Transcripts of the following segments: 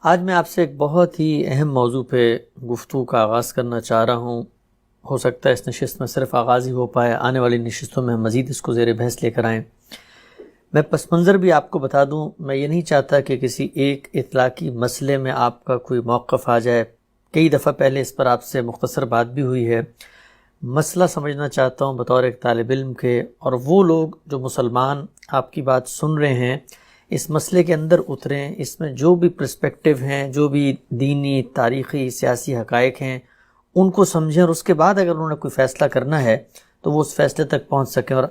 آج میں آپ سے ایک بہت ہی اہم موضوع پہ گفتگو کا آغاز کرنا چاہ رہا ہوں. ہو سکتا ہے اس نشست میں صرف آغاز ہی ہو پائے، آنے والی نشستوں میں ہم مزید اس کو زیر بحث لے کر آئیں. میں پس منظر بھی آپ کو بتا دوں، میں یہ نہیں چاہتا کہ کسی ایک اطلاقی مسئلے میں آپ کا کوئی موقف آ جائے. کئی دفعہ پہلے اس پر آپ سے مختصر بات بھی ہوئی ہے. مسئلہ سمجھنا چاہتا ہوں بطور ایک طالب علم کے، اور وہ لوگ جو مسلمان آپ کی بات سن رہے ہیں اس مسئلے کے اندر اتریں، اس میں جو بھی پرسپیکٹیو ہیں، جو بھی دینی، تاریخی، سیاسی حقائق ہیں ان کو سمجھیں، اور اس کے بعد اگر انہوں نے کوئی فیصلہ کرنا ہے تو وہ اس فیصلے تک پہنچ سکیں. اور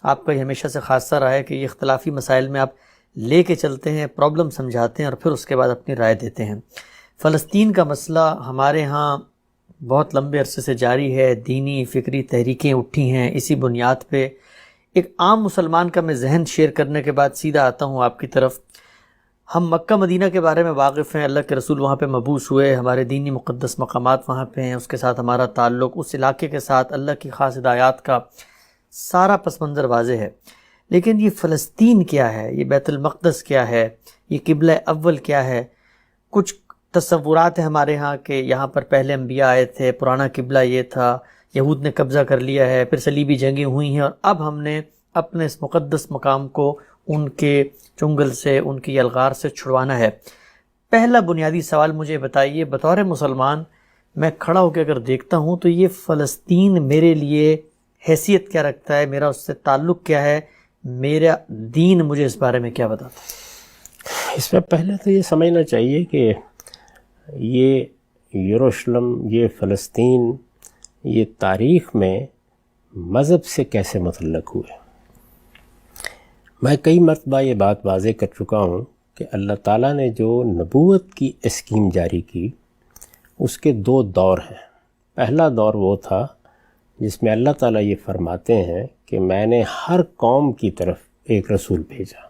آپ کا یہ ہمیشہ سے خاصہ رہا ہے کہ یہ اختلافی مسائل میں آپ لے کے چلتے ہیں، پرابلم سمجھاتے ہیں اور پھر اس کے بعد اپنی رائے دیتے ہیں. فلسطین کا مسئلہ ہمارے ہاں بہت لمبے عرصے سے جاری ہے. دینی فکری تحریکیں اٹھی ہیں اسی بنیاد پہ. ایک عام مسلمان کا میں ذہن شیئر کرنے کے بعد سیدھا آتا ہوں آپ کی طرف. ہم مکہ مدینہ کے بارے میں واقف ہیں، اللہ کے رسول وہاں پہ مبعوث ہوئے، ہمارے دینی مقدس مقامات وہاں پہ ہیں، اس کے ساتھ ہمارا تعلق، اس علاقے کے ساتھ اللہ کی خاص ہدایات کا سارا پس منظر واضح ہے. لیکن یہ فلسطین کیا ہے، یہ بیت المقدس کیا ہے، یہ قبلہ اول کیا ہے؟ کچھ تصورات ہیں ہمارے ہاں کہ یہاں پر پہلے انبیاء آئے تھے، پرانا قبلہ یہ تھا، یہود نے قبضہ کر لیا ہے، پھر صلیبی جنگیں ہوئی ہیں اور اب ہم نے اپنے اس مقدس مقام کو ان کے چنگل سے، ان کی یلغار سے چھڑوانا ہے. پہلا بنیادی سوال مجھے بتائیے، بطور مسلمان میں کھڑا ہو کے اگر دیکھتا ہوں تو یہ فلسطین میرے لیے حیثیت کیا رکھتا ہے، میرا اس سے تعلق کیا ہے، میرا دین مجھے اس بارے میں کیا بتاتا ہے؟ اس میں پہلے تو یہ سمجھنا چاہیے کہ یہ یروشلم، یہ فلسطین، یہ تاریخ میں مذہب سے کیسے متعلق ہوئے. میں کئی مرتبہ یہ بات واضح کر چکا ہوں کہ اللہ تعالیٰ نے جو نبوت کی اسکیم جاری کی اس کے دو دور ہیں. پہلا دور وہ تھا جس میں اللہ تعالیٰ یہ فرماتے ہیں کہ میں نے ہر قوم کی طرف ایک رسول بھیجا.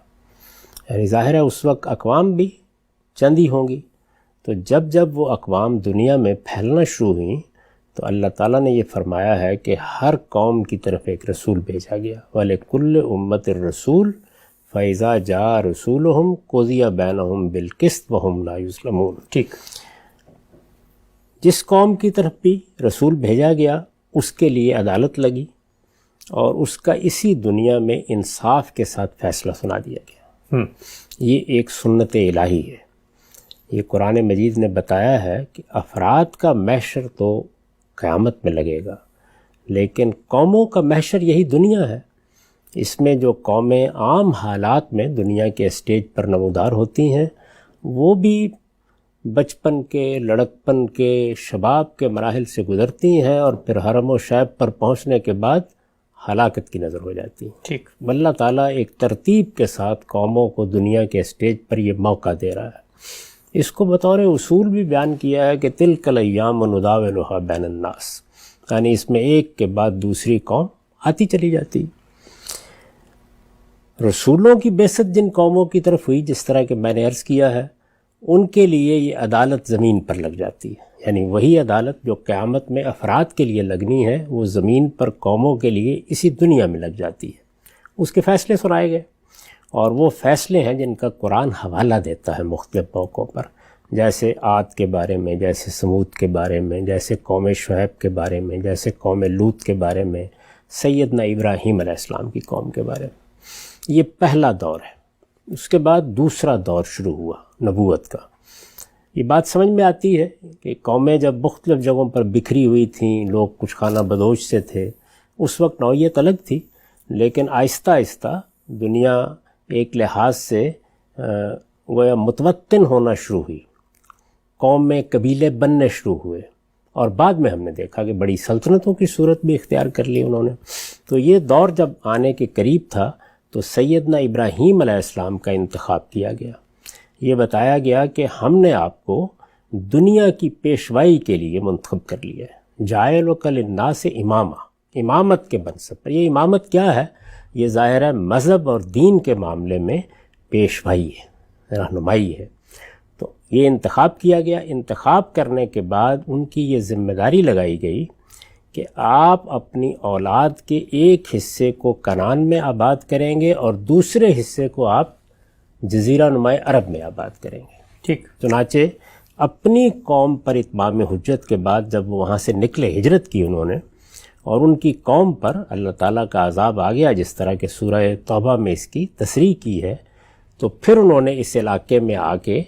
یعنی ظاہر ہے اس وقت اقوام بھی چند ہی ہوں گی، تو جب جب وہ اقوام دنیا میں پھیلنا شروع ہوئیں تو اللہ تعالیٰ نے یہ فرمایا ہے کہ ہر قوم کی طرف ایک رسول بھیجا گیا. وَلِكُلِّ أُمَّةٍ الرَّسُولُ فَإِذَا جَاءَ رَسُولُهُمْ قُضِيَ بَيْنَهُمْ بِالْقِسْطِ وَهُمْ لَا يُظْلَمُونَ. ٹھیک. جس قوم کی طرف بھی رسول بھیجا گیا اس کے لیے عدالت لگی اور اس کا اسی دنیا میں انصاف کے ساتھ فیصلہ سنا دیا گیا. یہ ایک سنت الہی ہے. یہ قرآن مجید نے بتایا ہے کہ افراد کا محشر تو قیامت میں لگے گا، لیکن قوموں کا محشر یہی دنیا ہے. اس میں جو قومیں عام حالات میں دنیا کے اسٹیج پر نمودار ہوتی ہیں وہ بھی بچپن کے، لڑکپن کے، شباب کے مراحل سے گزرتی ہیں اور پھر حرم و شیب پر پہنچنے کے بعد ہلاکت کی نظر ہو جاتی ہیں. ٹھیک. اللہ تعالیٰ ایک ترتیب کے ساتھ قوموں کو دنیا کے اسٹیج پر یہ موقع دے رہا ہے. اس کو بطور اصول بھی بیان کیا ہے کہ تلک الایام نداولها بین الناس، یعنی اس میں ایک کے بعد دوسری قوم آتی چلی جاتی. رسولوں کی بعثت جن قوموں کی طرف ہوئی، جس طرح کہ میں نے عرض کیا ہے، ان کے لیے یہ عدالت زمین پر لگ جاتی ہے. یعنی وہی عدالت جو قیامت میں افراد کے لیے لگنی ہے وہ زمین پر قوموں کے لیے اسی دنیا میں لگ جاتی ہے. اس کے فیصلے سنائے گئے، اور وہ فیصلے ہیں جن کا قرآن حوالہ دیتا ہے مختلف موقعوں پر، جیسے عاد کے بارے میں، جیسے سمود کے بارے میں، جیسے قوم شعیب کے بارے میں، جیسے قوم لوط کے بارے میں، سیدنا ابراہیم علیہ السلام کی قوم کے بارے میں. یہ پہلا دور ہے. اس کے بعد دوسرا دور شروع ہوا نبوت کا. یہ بات سمجھ میں آتی ہے کہ قومیں جب مختلف جگہوں پر بکھری ہوئی تھیں، لوگ کچھ خانہ بدوش سے تھے، اس وقت نوعیت الگ تھی، لیکن آہستہ آہستہ دنیا ایک لحاظ سے گویا متوطن ہونا شروع ہوئی. قوم میں قبیلے بننے شروع ہوئے اور بعد میں ہم نے دیکھا کہ بڑی سلطنتوں کی صورت بھی اختیار کر لی انہوں نے. تو یہ دور جب آنے کے قریب تھا تو سیدنا ابراہیم علیہ السلام کا انتخاب کیا گیا. یہ بتایا گیا کہ ہم نے آپ کو دنیا کی پیشوائی کے لیے منتخب کر لیا ہے. جاعلک للناس اماما، امامت کے منصب پر. یہ امامت کیا ہے؟ یہ ظاہر ہے مذہب اور دین کے معاملے میں پیشوائی ہے، رہنمائی ہے. تو یہ انتخاب کیا گیا. انتخاب کرنے کے بعد ان کی یہ ذمہ داری لگائی گئی کہ آپ اپنی اولاد کے ایک حصے کو کنعان میں آباد کریں گے اور دوسرے حصے کو آپ جزیرہ نمائے عرب میں آباد کریں گے. ٹھیک. چنانچہ اپنی قوم پر اتمام حجت کے بعد جب وہاں سے نکلے، ہجرت کی انہوں نے، اور ان کی قوم پر اللہ تعالیٰ کا عذاب آ گیا جس طرح کہ سورہ توبہ میں اس کی تصریح کی ہے، تو پھر انہوں نے اس علاقے میں آ کے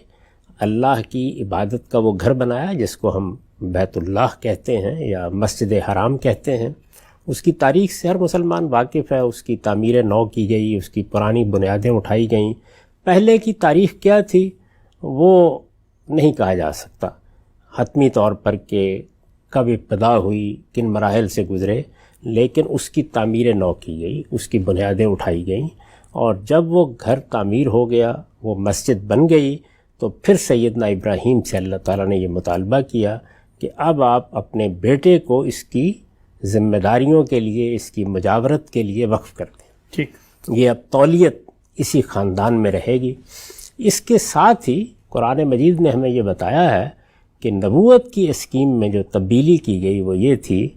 اللہ کی عبادت کا وہ گھر بنایا جس کو ہم بیت اللہ کہتے ہیں یا مسجد حرام کہتے ہیں. اس کی تاریخ سے ہر مسلمان واقف ہے. اس کی تعمیر نو کی گئی، اس کی پرانی بنیادیں اٹھائی گئیں. پہلے کی تاریخ کیا تھی وہ نہیں کہا جا سکتا حتمی طور پر کہ کب ابتدا ہوئی، کن مراحل سے گزرے، لیکن اس کی تعمیر نو کی گئی، اس کی بنیادیں اٹھائی گئیں، اور جب وہ گھر تعمیر ہو گیا، وہ مسجد بن گئی، تو پھر سیدنا ابراہیم سے اللہ تعالیٰ نے یہ مطالبہ کیا کہ اب آپ اپنے بیٹے کو اس کی ذمہ داریوں کے لیے، اس کی مجاورت کے لیے وقف کر دیں. ٹھیک. یہ اب تولیت اسی خاندان میں رہے گی. اس کے ساتھ ہی قرآن مجید نے ہمیں یہ بتایا ہے کہ نبوت کی اسکیم میں جو تبدیلی کی گئی وہ یہ تھی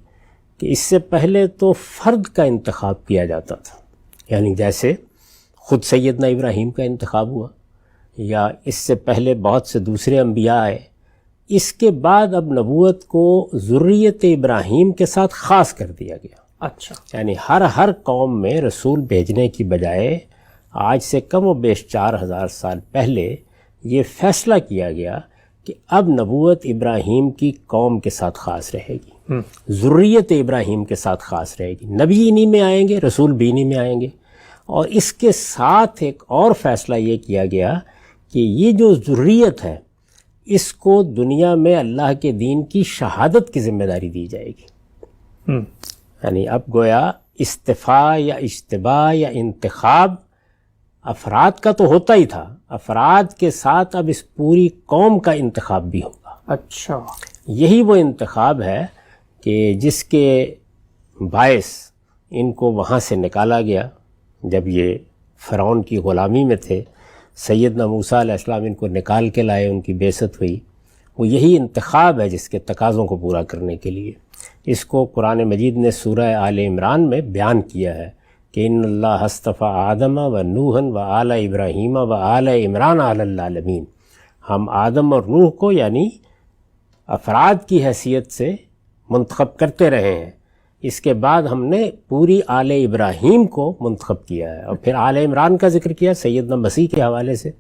کہ اس سے پہلے تو فرد کا انتخاب کیا جاتا تھا، یعنی جیسے خود سیدنا ابراہیم کا انتخاب ہوا، یا اس سے پہلے بہت سے دوسرے انبیاء آئے. اس کے بعد اب نبوت کو ذریت ابراہیم کے ساتھ خاص کر دیا گیا. اچھا. یعنی ہر قوم میں رسول بھیجنے کی بجائے آج سے کم و بیش 4000 سال پہلے یہ فیصلہ کیا گیا کہ اب نبوت ابراہیم کی قوم کے ساتھ خاص رہے گی، ذریت ابراہیم کے ساتھ خاص رہے گی. نبی انہی میں آئیں گے، رسول بھی انہی میں آئیں گے. اور اس کے ساتھ ایک اور فیصلہ یہ کیا گیا کہ یہ جو ذریت ہے اس کو دنیا میں اللہ کے دین کی شہادت کی ذمہ داری دی جائے گی. یعنی اب گویا استفاء یا اجتباء یا انتخاب افراد کا تو ہوتا ہی تھا، افراد کے ساتھ اب اس پوری قوم کا انتخاب بھی ہوگا. اچھا. یہی وہ انتخاب ہے کہ جس کے باعث ان کو وہاں سے نکالا گیا جب یہ فرعون کی غلامی میں تھے. سیدنا موسیٰ علیہ السلام ان کو نکال کے لائے، ان کی بعثت ہوئی. وہ یہی انتخاب ہے جس کے تقاضوں کو پورا کرنے کے لیے. اس کو قرآن مجید نے سورہ آل عمران میں بیان کیا ہے کہ ان اللہ اصطفیٰ آدم و نوحًا و آل ابراہیم و آل عمران علی العالمین. ہم آدم اور نوح کو یعنی افراد کی حیثیت سے منتخب کرتے رہے ہیں. اس کے بعد ہم نے پوری آل ابراہیم کو منتخب کیا ہے، اور پھر آل عمران کا ذکر کیا سیدنا مسیح کے حوالے سے.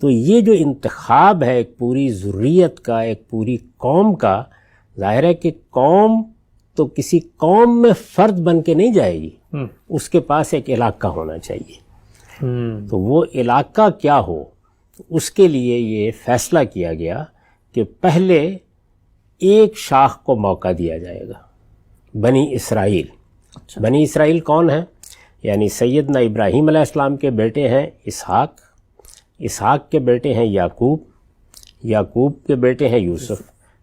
تو یہ جو انتخاب ہے ایک پوری ذریت کا، ایک پوری قوم کا، ظاہر ہے کہ قوم تو کسی قوم میں فرد بن کے نہیں جائے گی، اس کے پاس ایک علاقہ ہونا چاہیے. تو وہ علاقہ کیا ہو، اس کے لیے یہ فیصلہ کیا گیا کہ پہلے ایک شاخ کو موقع دیا جائے گا، بنی اسرائیل. بنی اسرائیل کون ہیں؟ یعنی سیدنا ابراہیم علیہ السلام کے بیٹے ہیں اسحاق، اسحاق کے بیٹے ہیں یعقوب، یعقوب کے بیٹے ہیں یوسف.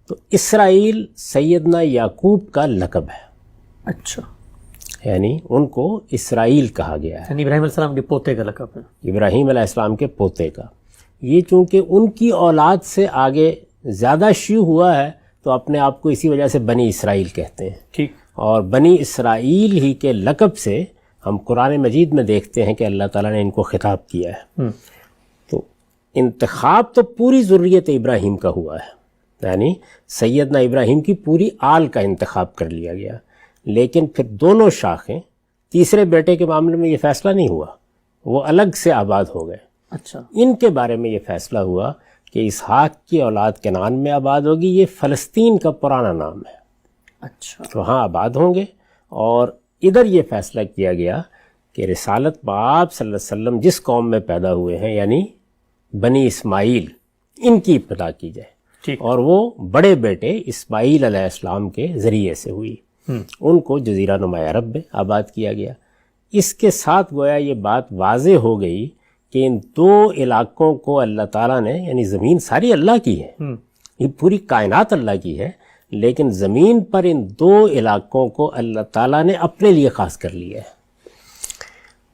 تو اسرائیل سیدنا یعقوب کا لقب ہے. اچھا. یعنی ان کو اسرائیل کہا گیا ہے، یعنی ابراہیم علیہ السلام کے پوتے کا لقب ہے. ابراہیم علیہ السلام کے پوتے کا. یہ چونکہ ان کی اولاد سے آگے زیادہ شیوع ہوا ہے تو اپنے آپ کو اسی وجہ سے بنی اسرائیل کہتے ہیں. ٹھیک. اور بنی اسرائیل ہی کے لقب سے ہم قرآن مجید میں دیکھتے ہیں کہ اللہ تعالیٰ نے ان کو خطاب کیا ہے. تو انتخاب تو پوری ذریت ابراہیم کا ہوا ہے، یعنی سیدنا ابراہیم کی پوری آل کا انتخاب کر لیا گیا. لیکن پھر دونوں شاخیں، تیسرے بیٹے کے معاملے میں یہ فیصلہ نہیں ہوا، وہ الگ سے آباد ہو گئے. اچھا. ان کے بارے میں یہ فیصلہ ہوا کہ اسحاق کی اولاد کنعان میں آباد ہوگی. یہ فلسطین کا پرانا نام ہے. اچھا. وہاں آباد ہوں گے. اور ادھر یہ فیصلہ کیا گیا کہ رسالت آپ صلی اللہ علیہ وسلم جس قوم میں پیدا ہوئے ہیں یعنی بنی اسماعیل، ان کی ابتدا کی جائے. ٹھیک. اور وہ بڑے بیٹے اسماعیل علیہ السلام کے ذریعے سے ہوئی. ان کو جزیرہ نما عرب میں آباد کیا گیا. اس کے ساتھ گویا یہ بات واضح ہو گئی کہ ان دو علاقوں کو اللہ تعالیٰ نے، یعنی زمین ساری اللہ کی ہے، یہ پوری کائنات اللہ کی ہے، لیکن زمین پر ان دو علاقوں کو اللہ تعالیٰ نے اپنے لیے خاص کر لیا ہے.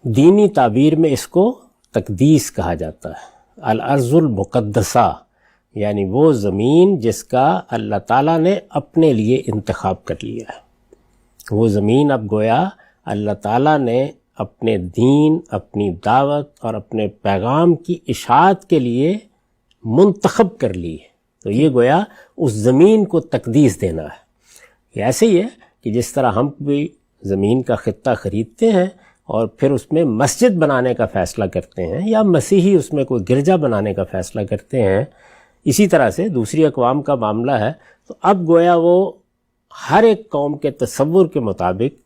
دینی تعبیر میں اس کو تقدیس کہا جاتا ہے، الارض المقدسہ، یعنی وہ زمین جس کا اللہ تعالیٰ نے اپنے لیے انتخاب کر لیا ہے. وہ زمین اب گویا اللہ تعالیٰ نے اپنے دین، اپنی دعوت اور اپنے پیغام کی اشاعت کے لیے منتخب کر لی ہے، تو یہ گویا اس زمین کو تقدیس دینا ہے۔ یہ ایسے ہی ہے کہ جس طرح ہم بھی زمین کا خطہ خریدتے ہیں اور پھر اس میں مسجد بنانے کا فیصلہ کرتے ہیں، یا مسیحی اس میں کوئی گرجا بنانے کا فیصلہ کرتے ہیں، اسی طرح سے دوسری اقوام کا معاملہ ہے۔ تو اب گویا وہ ہر ایک قوم کے تصور کے مطابق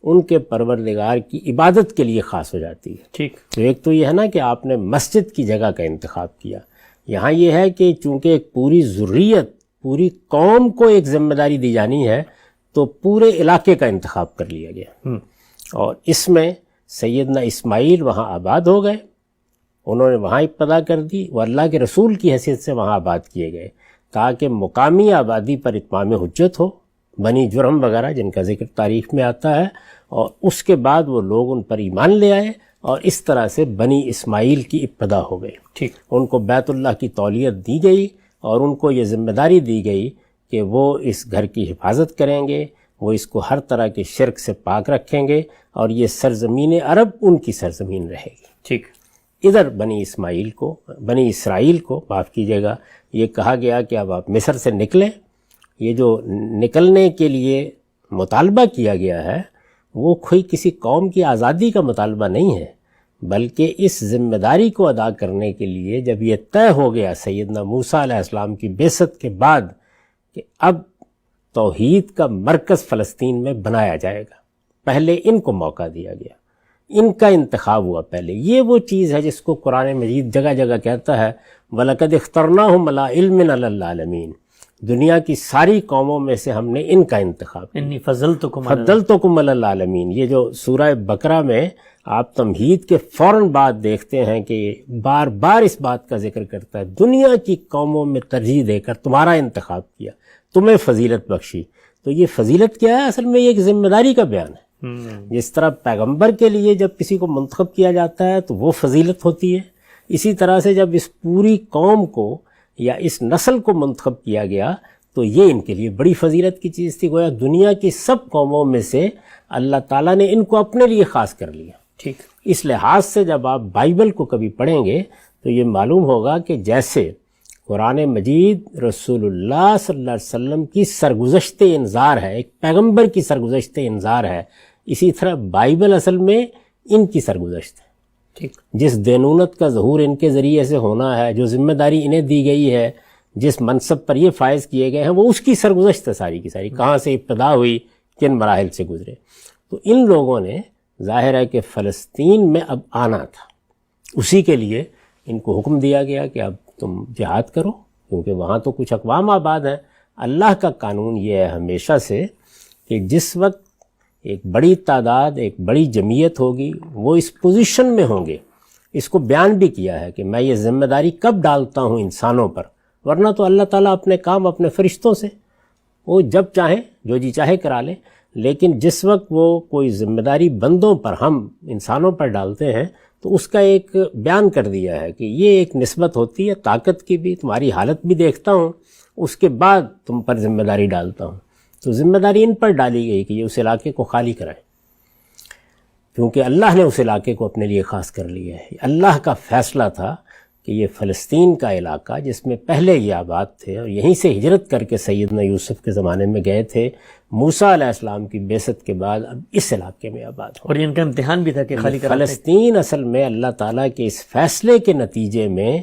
ان کے پروردگار کی عبادت کے لیے خاص ہو جاتی ہے۔ ٹھیک، تو ایک تو یہ ہے نا کہ آپ نے مسجد کی جگہ کا انتخاب کیا، یہاں یہ ہے کہ چونکہ ایک پوری ذریت، پوری قوم کو ایک ذمہ داری دی جانی ہے، تو پورے علاقے کا انتخاب کر لیا گیا، اور اس میں سیدنا اسماعیل وہاں آباد ہو گئے، انہوں نے وہاں ابتدا کر دی، وہ اللہ کے رسول کی حیثیت سے وہاں آباد کیے گئے تاکہ مقامی آبادی پر اتمام حجت ہو، بنی جرہم وغیرہ جن کا ذکر تاریخ میں آتا ہے، اور اس کے بعد وہ لوگ ان پر ایمان لے آئے، اور اس طرح سے بنی اسماعیل کی ابتدا ہو گئی۔ ٹھیک، ان کو بیت اللہ کی تولیت دی گئی، اور ان کو یہ ذمہ داری دی گئی کہ وہ اس گھر کی حفاظت کریں گے، وہ اس کو ہر طرح کے شرک سے پاک رکھیں گے، اور یہ سرزمین عرب ان کی سرزمین رہے گی۔ ٹھیک، ادھر بنی اسرائیل کو معاف کیجیے گا، یہ کہا گیا کہ اب آپ مصر سے نکلیں۔ یہ جو نکلنے کے لیے مطالبہ کیا گیا ہے وہ کوئی کسی قوم کی آزادی کا مطالبہ نہیں ہے، بلکہ اس ذمہ داری کو ادا کرنے کے لیے جب یہ طے ہو گیا سیدنا موسیٰ علیہ السلام کی بعثت کے بعد کہ اب توحید کا مرکز فلسطین میں بنایا جائے گا، پہلے ان کو موقع دیا گیا، ان کا انتخاب ہوا پہلے۔ یہ وہ چیز ہے جس کو قرآن مجید جگہ جگہ کہتا ہے وَلَقَدْ اخْتَرْنَاهُمْ عَلَىٰ عِلْمٍ عَلَى الْعَالَمِينَ، دنیا کی ساری قوموں میں سے ہم نے ان کا انتخاب کیا۔ انی فضلتکم فضلتکم علی العالمین، یہ جو سورہ بقرہ میں آپ تمہید کے فوراً بعد دیکھتے ہیں کہ بار بار اس بات کا ذکر کرتا ہے، دنیا کی قوموں میں ترجیح دے کر تمہارا انتخاب کیا، تمہیں فضیلت بخشی۔ تو یہ فضیلت کیا ہے؟ اصل میں یہ ایک ذمہ داری کا بیان ہے۔ جس طرح پیغمبر کے لیے جب کسی کو منتخب کیا جاتا ہے تو وہ فضیلت ہوتی ہے، اسی طرح سے جب اس پوری قوم کو یا اس نسل کو منتخب کیا گیا تو یہ ان کے لیے بڑی فضیلت کی چیز تھی۔ گویا دنیا کی سب قوموں میں سے اللہ تعالیٰ نے ان کو اپنے لیے خاص کر لیا۔ ٹھیک، اس لحاظ سے جب آپ بائبل کو کبھی پڑھیں گے تو یہ معلوم ہوگا کہ جیسے قرآن مجید رسول اللہ صلی اللہ علیہ وسلم کی سرگزشت انذار ہے، ایک پیغمبر کی سرگزشت انذار ہے، اسی طرح بائبل اصل میں ان کی سرگزشت ہے۔ ٹھیک، جس دینونت کا ظہور ان کے ذریعے سے ہونا ہے، جو ذمہ داری انہیں دی گئی ہے، جس منصب پر یہ فائز کیے گئے ہیں، وہ اس کی سرگزشت ہے ساری کی ساری، کہاں سے ابتدا ہوئی، کن مراحل سے گزرے۔ تو ان لوگوں نے ظاہر ہے کہ فلسطین میں اب آنا تھا، اسی کے لیے ان کو حکم دیا گیا کہ اب تم جہاد کرو، کیونکہ وہاں تو کچھ اقوام آباد ہیں۔ اللہ کا قانون یہ ہے ہمیشہ سے کہ جس وقت ایک بڑی تعداد، ایک بڑی جمعیت ہوگی، وہ اس پوزیشن میں ہوں گے، اس کو بیان بھی کیا ہے کہ میں یہ ذمہ داری کب ڈالتا ہوں انسانوں پر، ورنہ تو اللہ تعالیٰ اپنے کام اپنے فرشتوں سے وہ جب چاہیں جو جی چاہے کرا لیں، لیکن جس وقت وہ کوئی ذمہ داری بندوں پر، ہم انسانوں پر ڈالتے ہیں، تو اس کا ایک بیان کر دیا ہے کہ یہ ایک نسبت ہوتی ہے طاقت کی بھی، تمہاری حالت بھی دیکھتا ہوں، اس کے بعد تم پر ذمہ داری ڈالتا ہوں۔ تو ذمہ داری ان پر ڈالی گئی کہ یہ اس علاقے کو خالی کرائیں، کیونکہ اللہ نے اس علاقے کو اپنے لیے خاص کر لیا ہے۔ اللہ کا فیصلہ تھا کہ یہ فلسطین کا علاقہ جس میں پہلے یہ آباد تھے اور یہیں سے ہجرت کر کے سیدنا یوسف کے زمانے میں گئے تھے، موسیٰ علیہ السلام کی بعثت کے بعد اب اس علاقے میں آباد ہو۔ اور ان کا امتحان بھی تھا کہ خالی کراتے۔ فلسطین اصل میں اللہ تعالیٰ کے اس فیصلے کے نتیجے میں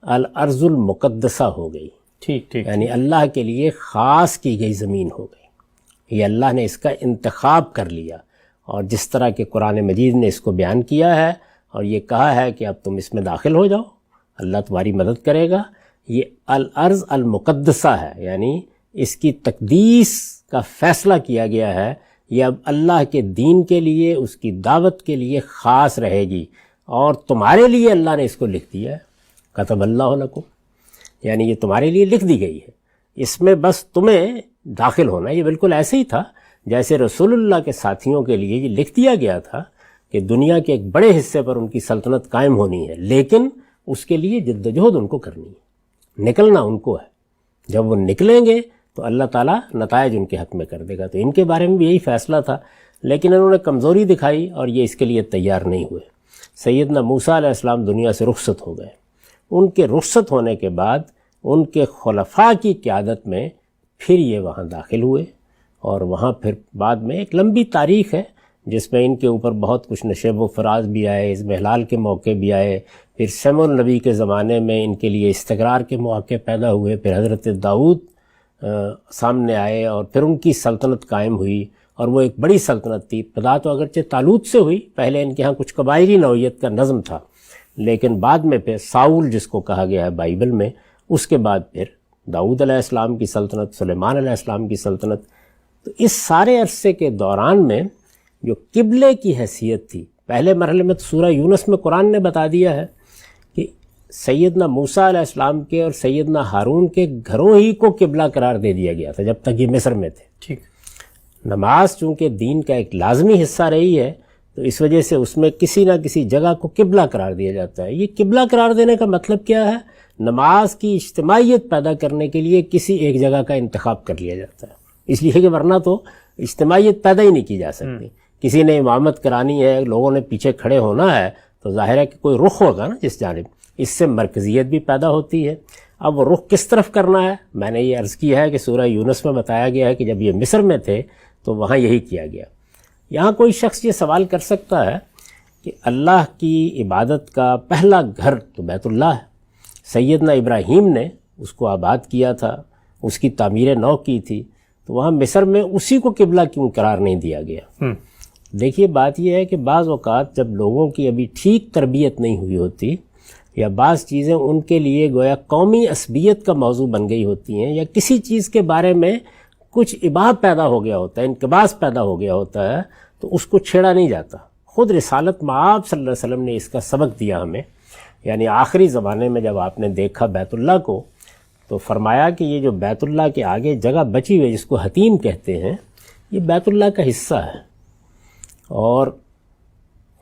الارض المقدسہ ہو گئی، ٹھیک ٹھیک، یعنی اللہ کے لیے خاص کی گئی زمین ہو گئی۔ یہ اللہ نے اس کا انتخاب کر لیا، اور جس طرح کہ قرآن مجید نے اس کو بیان کیا ہے اور یہ کہا ہے کہ اب تم اس میں داخل ہو جاؤ، اللہ تمہاری مدد کرے گا۔ یہ الارض المقدسہ ہے، یعنی اس کی تقدیس کا فیصلہ کیا گیا ہے، یہ اب اللہ کے دین کے لیے، اس کی دعوت کے لیے خاص رہے گی، اور تمہارے لیے اللہ نے اس کو لکھ دیا ہے، کتب اللہ لکم، یعنی یہ تمہارے لیے لکھ دی گئی ہے، اس میں بس تمہیں داخل ہونا۔ یہ بالکل ایسے ہی تھا جیسے رسول اللہ کے ساتھیوں کے لیے یہ لکھ دیا گیا تھا کہ دنیا کے ایک بڑے حصے پر ان کی سلطنت قائم ہونی ہے، لیکن اس کے لیے جدوجہد ان کو کرنی ہے، نکلنا ان کو ہے۔ جب وہ نکلیں گے تو اللہ تعالیٰ نتائج ان کے حق میں کر دے گا۔ تو ان کے بارے میں بھی یہی فیصلہ تھا، لیکن انہوں نے کمزوری دکھائی اور یہ اس کے لیے تیار نہیں ہوئے۔ سیدنا موسیٰ علیہ السلام دنیا سے رخصت ہو گئے، ان کے رخصت ہونے کے بعد ان کے خلفاء کی قیادت میں پھر یہ وہاں داخل ہوئے، اور وہاں پھر بعد میں ایک لمبی تاریخ ہے جس میں ان کے اوپر بہت کچھ نشیب و فراز بھی آئے، اس محلال کے موقع بھی آئے، پھر سمع النبی کے زمانے میں ان کے لیے استقرار کے مواقع پیدا ہوئے، پھر حضرت داؤد سامنے آئے اور پھر ان کی سلطنت قائم ہوئی، اور وہ ایک بڑی سلطنت تھی۔ ابتدا تو اگرچہ طالوت سے ہوئی، پہلے ان کے ہاں کچھ قبائلی نوعیت کا نظم تھا، لیکن بعد میں پھر ساؤل جس کو کہا گیا ہے بائبل میں، اس کے بعد پھر داؤد علیہ السلام کی سلطنت، سلیمان علیہ السلام کی سلطنت۔ تو اس سارے عرصے کے دوران میں جو قبلے کی حیثیت تھی، پہلے مرحلے میں تو سورہ یونس میں قرآن نے بتا دیا ہے کہ سیدنا موسیٰ علیہ السلام کے اور سیدنا ہارون کے گھروں ہی کو قبلہ قرار دے دیا گیا تھا جب تک یہ مصر میں تھے۔ ٹھیک۔ نماز چونکہ دین کا ایک لازمی حصہ رہی ہے، تو اس وجہ سے اس میں کسی نہ کسی جگہ کو قبلہ قرار دیا جاتا ہے۔ یہ قبلہ قرار دینے کا مطلب کیا ہے؟ نماز کی اجتماعیت پیدا کرنے کے لیے کسی ایک جگہ کا انتخاب کر لیا جاتا ہے، اس لیے کہ ورنہ تو اجتماعیت پیدا ہی نہیں کی جا سکتی۔ کسی نے امامت کرانی ہے، لوگوں نے پیچھے کھڑے ہونا ہے، تو ظاہر ہے کہ کوئی رخ ہوگا نا جس جانب، اس سے مرکزیت بھی پیدا ہوتی ہے۔ اب وہ رخ کس طرف کرنا ہے؟ میں نے یہ عرض کیا ہے کہ سورہ یونس میں بتایا گیا ہے کہ جب یہ مصر میں تھے تو وہاں یہی کیا گیا۔ یہاں کوئی شخص یہ سوال کر سکتا ہے کہ اللہ کی عبادت کا پہلا گھر تو بیت اللہ ہے، سیدنا ابراہیم نے اس کو آباد کیا تھا، اس کی تعمیر نو کی تھی، تو وہاں مصر میں اسی کو قبلہ کیوں قرار نہیں دیا گیا؟ دیکھیے بات یہ ہے کہ بعض اوقات جب لوگوں کی ابھی ٹھیک تربیت نہیں ہوئی ہوتی، یا بعض چیزیں ان کے لیے گویا قومی عصبیت کا موضوع بن گئی ہوتی ہیں، یا کسی چیز کے بارے میں کچھ اباہ پیدا ہو گیا ہوتا ہے، انقباض پیدا ہو گیا ہوتا ہے، تو اس کو چھیڑا نہیں جاتا۔ خود رسالت مآب صلی اللہ علیہ وسلم نے اس کا سبق دیا ہمیں، یعنی آخری زمانے میں جب آپ نے دیکھا بیت اللہ کو، تو فرمایا کہ یہ جو بیت اللہ کے آگے جگہ بچی ہوئی جس کو حتیم کہتے ہیں، یہ بیت اللہ کا حصہ ہے، اور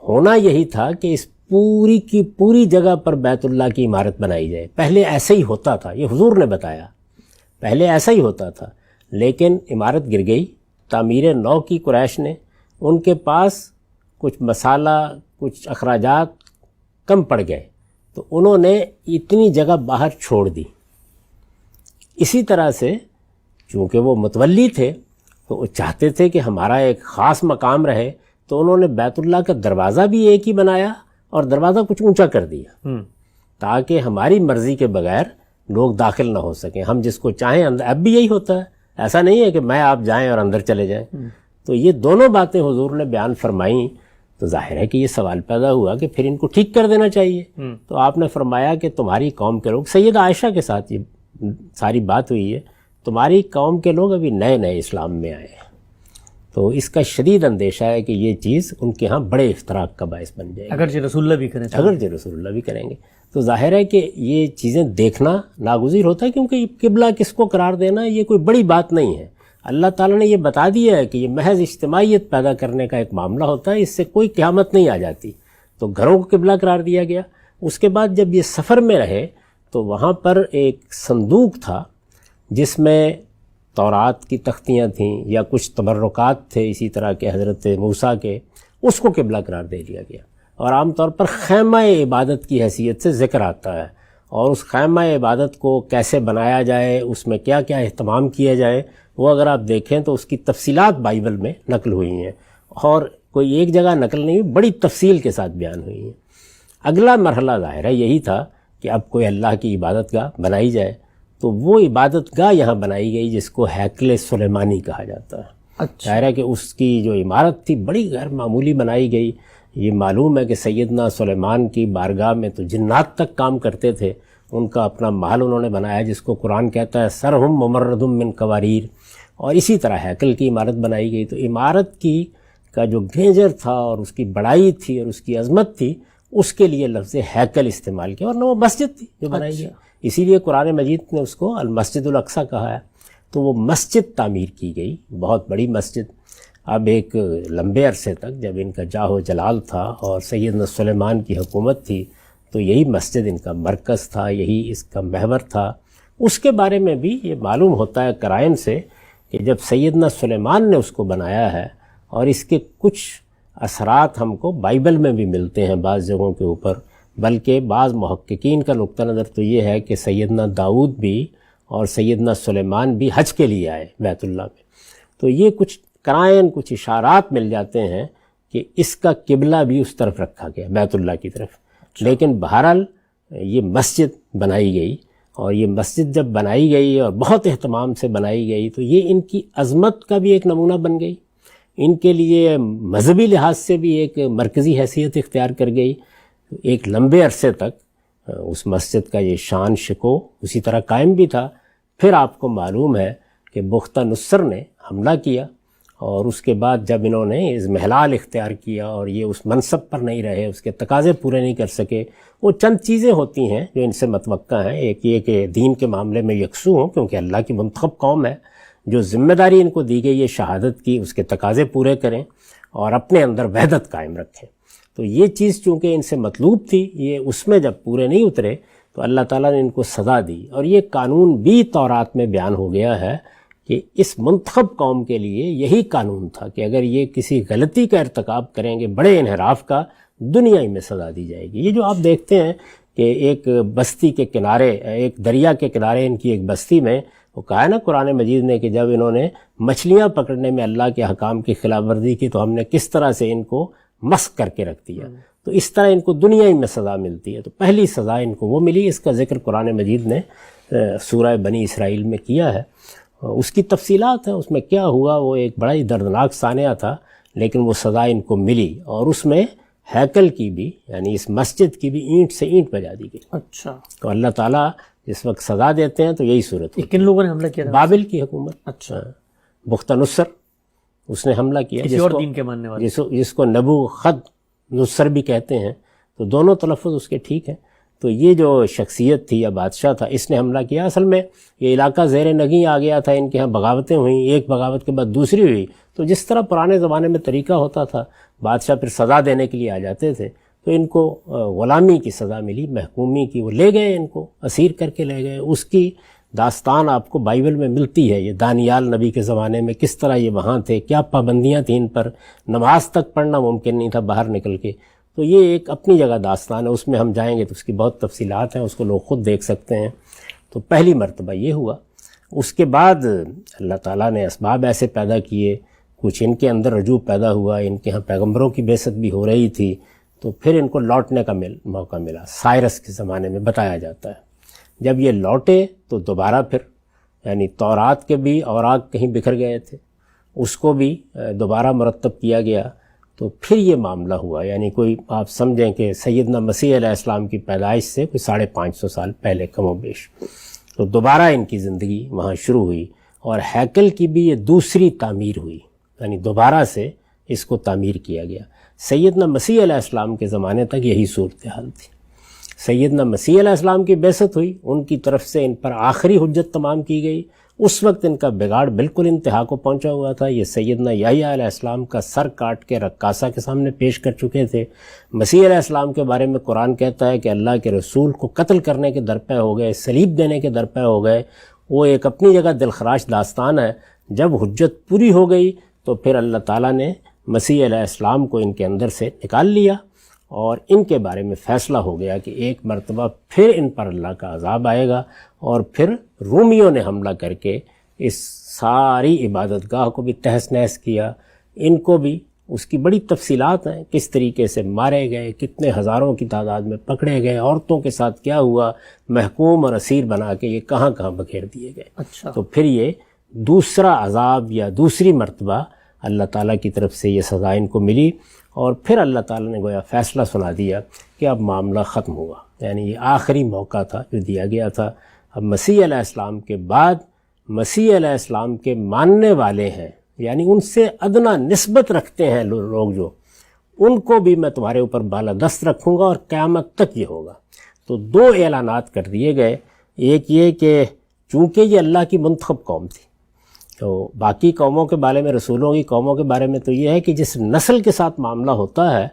ہونا یہی تھا کہ اس پوری کی پوری جگہ پر بیت اللہ کی عمارت بنائی جائے۔ پہلے ایسے ہی ہوتا تھا، یہ حضور نے بتایا، پہلے ایسا ہی ہوتا تھا، لیکن عمارت گر گئی، تعمیر نو کی قریش نے، ان کے پاس کچھ مسالہ، کچھ اخراجات کم پڑ گئے، تو انہوں نے اتنی جگہ باہر چھوڑ دی۔ اسی طرح سے چونکہ وہ متولی تھے تو وہ چاہتے تھے کہ ہمارا ایک خاص مقام رہے، تو انہوں نے بیت اللہ کا دروازہ بھی ایک ہی بنایا اور دروازہ کچھ اونچا کر دیا تاکہ ہماری مرضی کے بغیر لوگ داخل نہ ہو سکیں، ہم جس کو چاہیں اندر۔ اب بھی یہی ہوتا ہے، ایسا نہیں ہے کہ میں آپ جائیں اور اندر چلے جائیں۔ تو یہ دونوں باتیں حضور نے بیان فرمائیں، تو ظاہر ہے کہ یہ سوال پیدا ہوا کہ پھر ان کو ٹھیک کر دینا چاہیے۔ تو آپ نے فرمایا کہ تمہاری قوم کے لوگ، سیدہ عائشہ کے ساتھ یہ ساری بات ہوئی ہے، تمہاری قوم کے لوگ ابھی نئے نئے اسلام میں آئے ہیں، تو اس کا شدید اندیشہ ہے کہ یہ چیز ان کے ہاں بڑے افتراق کا باعث بن جائے گی، اگرچہ رسول اللہ بھی کریں، اگرچہ رسول اللہ بھی کریں گے۔ تو ظاہر ہے کہ یہ چیزیں دیکھنا ناگزیر ہوتا ہے، کیونکہ قبلہ کس کو قرار دینا یہ کوئی بڑی بات نہیں ہے۔ اللہ تعالیٰ نے یہ بتا دیا ہے کہ یہ محض اجتماعیت پیدا کرنے کا ایک معاملہ ہوتا ہے، اس سے کوئی قیامت نہیں آ جاتی۔ تو گھروں کو قبلہ قرار دیا گیا۔ اس کے بعد جب یہ سفر میں رہے تو وہاں پر ایک صندوق تھا جس میں تورات کی تختیاں تھیں یا کچھ تبرکات تھے اسی طرح کے حضرت موسیٰ کے، اس کو قبلہ قرار دے دیا گیا، اور عام طور پر خیمہ عبادت کی حیثیت سے ذکر آتا ہے، اور اس خیمہ عبادت کو کیسے بنایا جائے، اس میں کیا کیا اہتمام کیا جائے، وہ اگر آپ دیکھیں تو اس کی تفصیلات بائبل میں نقل ہوئی ہیں، اور کوئی ایک جگہ نقل نہیں ہوئی، بڑی تفصیل کے ساتھ بیان ہوئی ہیں۔ اگلا مرحلہ ظاہر ہے یہی تھا کہ اب کوئی اللہ کی عبادت گاہ بنائی جائے، تو وہ عبادت گاہ یہاں بنائی گئی جس کو ہیکل سلیمانی کہا جاتا ہے۔ ظاہر ہے کہ اس کی جو عمارت تھی بڑی غیر معمولی بنائی گئی۔ یہ معلوم ہے کہ سیدنا سلیمان کی بارگاہ میں تو جنات تک کام کرتے تھے، ان کا اپنا محل انہوں نے بنایا جس کو قرآن کہتا ہے سرہم ممرد من قواریر، اور اسی طرح ہیکل کی عمارت بنائی گئی۔ تو عمارت کی کا جو گھیجر تھا اور اس کی بڑائی تھی اور اس کی عظمت تھی، اس کے لیے لفظ ہیکل استعمال کیا، اور نہ وہ مسجد تھی جو بنائی گئی، اسی لیے قرآن مجید نے اس کو المسجد الاقصیٰ کہا ہے۔ تو وہ مسجد تعمیر کی گئی، بہت بڑی مسجد۔ اب ایک لمبے عرصے تک جب ان کا جاہ و جلال تھا اور سیدنا سلیمان کی حکومت تھی تو یہی مسجد ان کا مرکز تھا، یہی اس کا محور تھا۔ اس کے بارے میں بھی یہ معلوم ہوتا ہے قرائن سے کہ جب سیدنا سلیمان نے اس کو بنایا ہے، اور اس کے کچھ اثرات ہم کو بائبل میں بھی ملتے ہیں بعض جگہوں کے اوپر، بلکہ بعض محققین کا نقطہ نظر تو یہ ہے کہ سیدنا داؤد بھی اور سیدنا سلیمان بھی حج کے لیے آئے بیت اللہ میں. تو یہ کچھ قرائن، کچھ اشارات مل جاتے ہیں کہ اس کا قبلہ بھی اس طرف رکھا گیا، بیت اللہ کی طرف. لیکن بہرحال یہ مسجد بنائی گئی، اور یہ مسجد جب بنائی گئی اور بہت اہتمام سے بنائی گئی تو یہ ان کی عظمت کا بھی ایک نمونہ بن گئی، ان کے لیے مذہبی لحاظ سے بھی ایک مرکزی حیثیت اختیار کر گئی. ایک لمبے عرصے تک اس مسجد کا یہ شان شکو اسی طرح قائم بھی تھا. پھر آپ کو معلوم ہے کہ بختہ نصر نے حملہ کیا، اور اس کے بعد جب انہوں نے اضمحلال اختیار کیا اور یہ اس منصب پر نہیں رہے، اس کے تقاضے پورے نہیں کر سکے. وہ چند چیزیں ہوتی ہیں جو ان سے متوقع ہیں. ایک یہ کہ دین کے معاملے میں یکسو ہوں، کیونکہ اللہ کی منتخب قوم ہے، جو ذمہ داری ان کو دی گئی ہے شہادت کی، اس کے تقاضے پورے کریں اور اپنے اندر وحدت قائم رکھیں. تو یہ چیز چونکہ ان سے مطلوب تھی، یہ اس میں جب پورے نہیں اترے تو اللہ تعالیٰ نے ان کو سزا دی. اور یہ قانون بھی تورات میں بیان ہو گیا ہے کہ اس منتخب قوم کے لیے یہی قانون تھا کہ اگر یہ کسی غلطی کا ارتکاب کریں گے، بڑے انحراف کا، دنیا ہی میں سزا دی جائے گی. یہ جو آپ دیکھتے ہیں کہ ایک بستی کے کنارے، ایک دریا کے کنارے ان کی ایک بستی میں، وہ کہا ہے نا قرآن مجید نے کہ جب انہوں نے مچھلیاں پکڑنے میں اللہ کے حکام کی خلاف ورزی کی تو ہم نے کس طرح سے ان کو مسخ کر کے رکھ دیا. تو اس طرح ان کو دنیا ہی میں سزا ملتی ہے. تو پہلی سزا ان کو وہ ملی. اس کا ذکر قرآن مجید نے سورہ بنی اسرائیل میں کیا ہے. اس کی تفصیلات ہیں، اس میں کیا ہوا وہ ایک بڑا ہی دردناک سانحہ تھا، لیکن وہ سزا ان کو ملی. اور اس میں ہیکل کی بھی، یعنی اس مسجد کی بھی اینٹ سے اینٹ بجا دی گئی. اچھا. تو اللہ تعالیٰ جس وقت سزا دیتے ہیں تو یہی صورت ہے. کن لوگوں نے حملہ کیا؟ بابل کی حکومت. اچھا. بختہ نصر، اس نے حملہ کیا، کسی اور دین کے ماننے والے، جس کو نبو خد نصر بھی کہتے ہیں. تو دونوں تلفظ اس کے ٹھیک ہیں. تو یہ جو شخصیت تھی یا بادشاہ تھا، اس نے حملہ کیا. اصل میں یہ علاقہ زیر نگیں آ گیا تھا، ان کے ہاں بغاوتیں ہوئیں، ایک بغاوت کے بعد دوسری ہوئی. تو جس طرح پرانے زمانے میں طریقہ ہوتا تھا، بادشاہ پھر سزا دینے کے لیے آ جاتے تھے، تو ان کو غلامی کی سزا ملی، محکومی کی. وہ لے گئے، ان کو اسیر کر کے لے گئے. اس کی داستان آپ کو بائبل میں ملتی ہے. یہ دانیال نبی کے زمانے میں کس طرح یہ وہاں تھے، کیا پابندیاں تھیں ان پر، نماز تک پڑھنا ممکن نہیں تھا باہر نکل کے. تو یہ ایک اپنی جگہ داستان ہے، اس میں ہم جائیں گے تو اس کی بہت تفصیلات ہیں، اس کو لوگ خود دیکھ سکتے ہیں. تو پہلی مرتبہ یہ ہوا. اس کے بعد اللہ تعالیٰ نے اسباب ایسے پیدا کیے، کچھ ان کے اندر رجوع پیدا ہوا، ان کے ہاں پیغمبروں کی بعثت بھی ہو رہی تھی. تو پھر ان کو لوٹنے کا موقع ملا. سائرس کے زمانے میں بتایا جاتا ہے جب یہ لوٹے تو دوبارہ پھر، یعنی تورات کے بھی اوراق کہیں بکھر گئے تھے، اس کو بھی دوبارہ مرتب کیا گیا. تو پھر یہ معاملہ ہوا، یعنی کوئی آپ سمجھیں کہ سیدنا مسیح علیہ السلام کی پیدائش سے کوئی 550 سال پہلے کم و بیش. تو دوبارہ ان کی زندگی وہاں شروع ہوئی، اور ہیکل کی بھی یہ دوسری تعمیر ہوئی، یعنی دوبارہ سے اس کو تعمیر کیا گیا. سیدنا مسیح علیہ السلام کے زمانے تک یہی صورتحال تھی. سیدنا مسیح علیہ السلام کی بعثت ہوئی، ان کی طرف سے ان پر آخری حجت تمام کی گئی. اس وقت ان کا بگاڑ بالکل انتہا کو پہنچا ہوا تھا. یہ سیدنا یحییٰ علیہ السلام کا سر کاٹ کے رقاصہ کے سامنے پیش کر چکے تھے. مسیح علیہ السلام کے بارے میں قرآن کہتا ہے کہ اللہ کے رسول کو قتل کرنے کے درپے ہو گئے، صلیب دینے کے درپے ہو گئے. وہ ایک اپنی جگہ دلخراش داستان ہے. جب حجت پوری ہو گئی تو پھر اللہ تعالیٰ نے مسیح علیہ السلام کو ان کے اندر سے نکال لیا، اور ان کے بارے میں فیصلہ ہو گیا کہ ایک مرتبہ پھر ان پر اللہ کا عذاب آئے گا. اور پھر رومیوں نے حملہ کر کے اس ساری عبادت گاہ کو بھی تہس نہس کیا. ان کو بھی اس کی بڑی تفصیلات ہیں، کس طریقے سے مارے گئے، کتنے ہزاروں کی تعداد میں پکڑے گئے، عورتوں کے ساتھ کیا ہوا، محکوم اور اسیر بنا کے یہ کہاں کہاں بکھیر دیے گئے. اچھا. تو پھر یہ دوسرا عذاب یا دوسری مرتبہ اللہ تعالیٰ کی طرف سے یہ سزا ان کو ملی. اور پھر اللہ تعالیٰ نے گویا فیصلہ سنا دیا کہ اب معاملہ ختم ہوا، یعنی یہ آخری موقع تھا جو دیا گیا تھا. اب مسیح علیہ السلام کے بعد مسیح علیہ السلام کے ماننے والے ہیں، یعنی ان سے ادنا نسبت رکھتے ہیں لوگ، جو ان کو بھی میں تمہارے اوپر بالادست رکھوں گا، اور قیامت تک یہ ہوگا. تو 2 اعلانات کر دیے گئے. ایک یہ کہ چونکہ یہ اللہ کی منتخب قوم تھی، تو باقی قوموں کے بارے میں، رسولوں کی قوموں کے بارے میں تو یہ ہے کہ جس نسل کے ساتھ معاملہ ہوتا ہے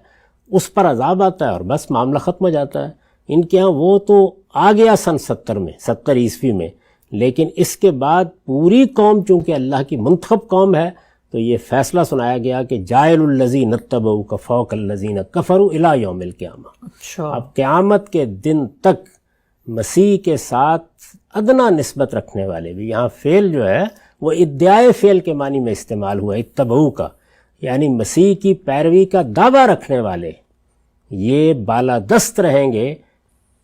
اس پر عذاب آتا ہے اور بس معاملہ ختم ہو جاتا ہے. ان کے ہاں وہ تو آ گیا سن 70 عیسوی میں، لیکن اس کے بعد پوری قوم چونکہ اللہ کی منتخب قوم ہے تو یہ فیصلہ سنایا گیا کہ جائل الذین اتبعوک فوق الذین کفروا الی یوم القیامہ. اچھا. اب قیامت کے دن تک مسیح کے ساتھ ادنا نسبت رکھنے والے بھی، یہاں فعل جو ہے وہ ادعائے فعل کے معنی میں استعمال ہوا اتبعو کا، یعنی مسیح کی پیروی کا دعویٰ رکھنے والے یہ بالادست رہیں گے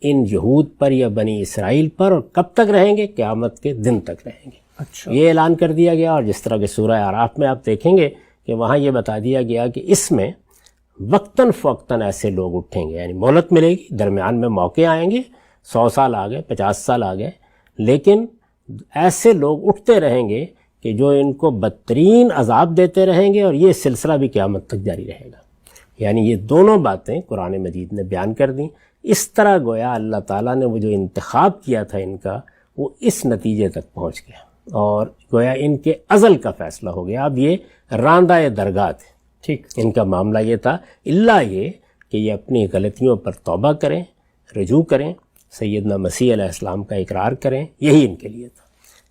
ان یہود پر یا بنی اسرائیل پر. اور کب تک رہیں گے؟ قیامت کے دن تک رہیں گے. اچھا. یہ اعلان کر دیا گیا. اور جس طرح کہ سورہ اعراف میں آپ دیکھیں گے کہ وہاں یہ بتا دیا گیا کہ اس میں وقتاً فوقتاً ایسے لوگ اٹھیں گے، یعنی مہلت ملے گی، درمیان میں موقع آئیں گے، 100 سال آ گئے، 50 سال آ گئے، لیکن ایسے لوگ اٹھتے رہیں گے کہ جو ان کو بدترین عذاب دیتے رہیں گے، اور یہ سلسلہ بھی قیامت تک جاری رہے گا. یعنی یہ دونوں باتیں قرآن مجید نے بیان کر دیں. اس طرح گویا اللہ تعالیٰ نے وہ جو انتخاب کیا تھا ان کا، وہ اس نتیجے تک پہنچ گیا اور گویا ان کے ازل کا فیصلہ ہو گیا. اب یہ راندہ درگاہ تھے. ٹھیک. ان کا معاملہ یہ تھا، اللہ یہ کہ یہ اپنی غلطیوں پر توبہ کریں، رجوع کریں، سیدنا مسیح علیہ السلام کا اقرار کریں، یہی ان کے لیے تھا.